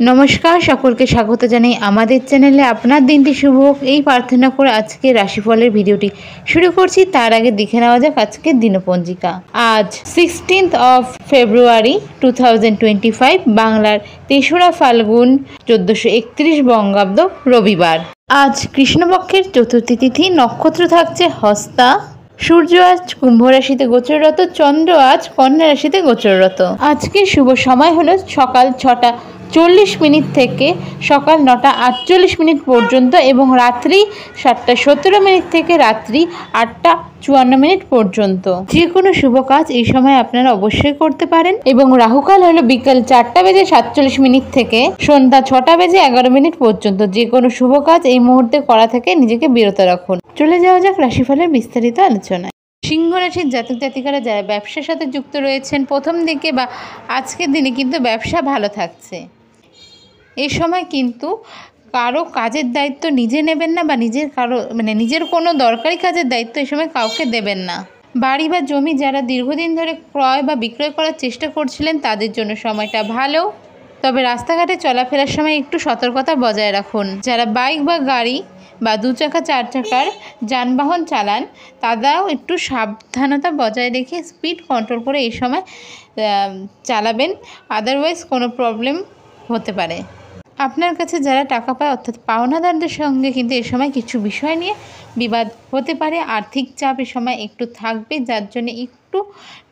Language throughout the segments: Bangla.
নমস্কার, সকলকে স্বাগত জানাই আমাদের চ্যানেলে। আপনার দিনটি শুভ হোক এই প্রার্থনা করে আজকে রাশিফলের ভিডিওটি শুরু করছি। তার আগে দেখে নেওয়া যাক আজকের দিনপঞ্জিকা। আজ 16th of February 2025, বাংলার 3রা ফাল্গুন 1431 বঙ্গাব্দ, রবিবার। আজ কৃষ্ণপক্ষের চতুর্থী তিথি, নক্ষত্র থাকছে হস্তা। সূর্য আজ কুম্ভ রাশিতে গোচররত, চন্দ্র আজ কন্যা রাশিতে গোচররত। আজকে শুভ সময় হলো সকাল 6টা 40 থেকে সকাল 9টা 48 পর্যন্ত এবং রাত্রি 7টা 17 থেকে রাত্রি 8টা 54 পর্যন্ত। যে কোনো শুভ কাজ এই সময় আপনারা অবশ্যই করতে পারেন। এবং রাহুকাল হলো বিকাল 4টা 47 থেকে সন্ধ্যা 6টা 11 পর্যন্ত। যে কোনো শুভ কাজ এই মুহূর্তে করা থেকে নিজেকে বিরত রাখুন। চলে যাওয়া যাক রাশিফলের বিস্তারিত আলোচনায়। সিংহ রাশির জাতক জাতিকারা যারা ব্যবসার সাথে যুক্ত রয়েছেন, প্রথম দিকে বা আজকের দিনে কিন্তু ব্যবসা ভালো থাকছে। এই সময় কিন্তু কারো কাজের দায়িত্ব নিজে নেবেন না, বা নিজের কোনো দরকারি কাজের দায়িত্ব এই সময় কাউকে দেবেন না। বাড়ি বা জমি যারা দীর্ঘদিন ধরে ক্রয় বা বিক্রয় করার চেষ্টা করছিলেন তাদের জন্য সময়টা ভালো। তবে রাস্তাঘাটে চলাফেরার সময় একটু সতর্কতা বজায় রাখুন। যারা বাইক বা গাড়ি বা 2 চাকা 4 চাকার যানবাহন চালান তারাও একটু সাবধানতা বজায় রেখে স্পিড কন্ট্রোল করে এই সময় চালাবেন, আদারওয়াইজ কোনো প্রবলেম হতে পারে। আপনার কাছে যারা টাকা পায় অর্থাৎ পাওনাদারদের সঙ্গে কিন্তু এই সময় কিছু বিষয় নিয়ে বিবাদ হতে পারে। আর্থিক চাপ এই সময় একটু থাকবে, যার জন্য একটু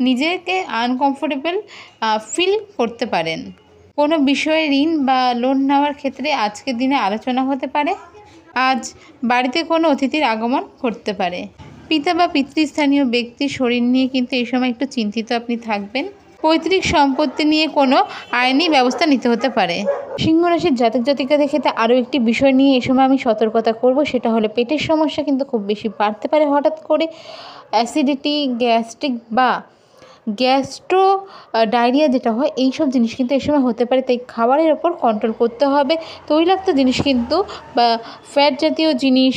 নিজেকে আনকমফোর্টেবল ফিল করতে পারেন। কোনো বিষয়ে ঋণ বা লোন নেওয়ার ক্ষেত্রে আজকের দিনে আলোচনা হতে পারে। আজ বাড়িতে কোনো অতিথির আগমন করতে পারে। পিতা বা পিতৃস্থানীয় ব্যক্তির শরীর নিয়ে কিন্তু এই সময় একটু চিন্তিত আপনি থাকবেন। পৈতৃক সম্পত্তি নিয়ে কোনো আইনি ব্যবস্থা নিতে হতে পারে। সিংহ রাশির জাতক জাতিকাদের ক্ষেত্রে আরও একটি বিষয় নিয়ে এই সময় আমি সতর্কতা করব, সেটা হলো পেটের সমস্যা কিন্তু খুব বেশি বাড়তে পারে হঠাৎ করে। অ্যাসিডিটি, গ্যাস্ট্রিক বা গ্যাস্ট্রো ডায়রিয়া যেটা হয়, এইসব জিনিস কিন্তু এই সময় হতে পারে। তাই খাবারের ওপর কন্ট্রোল করতে হবে। তৈলাক্ত জিনিস কিন্তু বা ফ্যাট জাতীয় জিনিস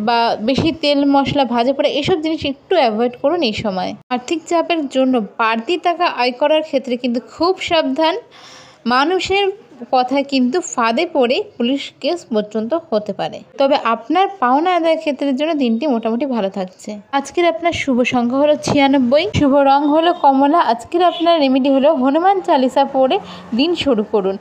বা বেশি তেল মশলা ভাজা পড়ে এসব জিনিস একটু অ্যাভয়েড করুন এই সময়। আর্থিক চাপের জন্য বাড়তি টাকা আয় করার ক্ষেত্রে কিন্তু খুব সাবধান। মানুষের কথায় কিন্তু ফাঁদে পড়ে পুলিশ কেস পর্যন্ত হতে পারে। তবে আপনার পাওনা আদায়ের ক্ষেত্রের জন্য দিনটি মোটামুটি ভালো থাকছে। আজকের আপনার শুভ সংখ্যা হলো 96, শুভ রং হলো কমলা। আজকের আপনার রেমেডি হলো হনুমান চালিসা পড়ে দিন শুরু করুন।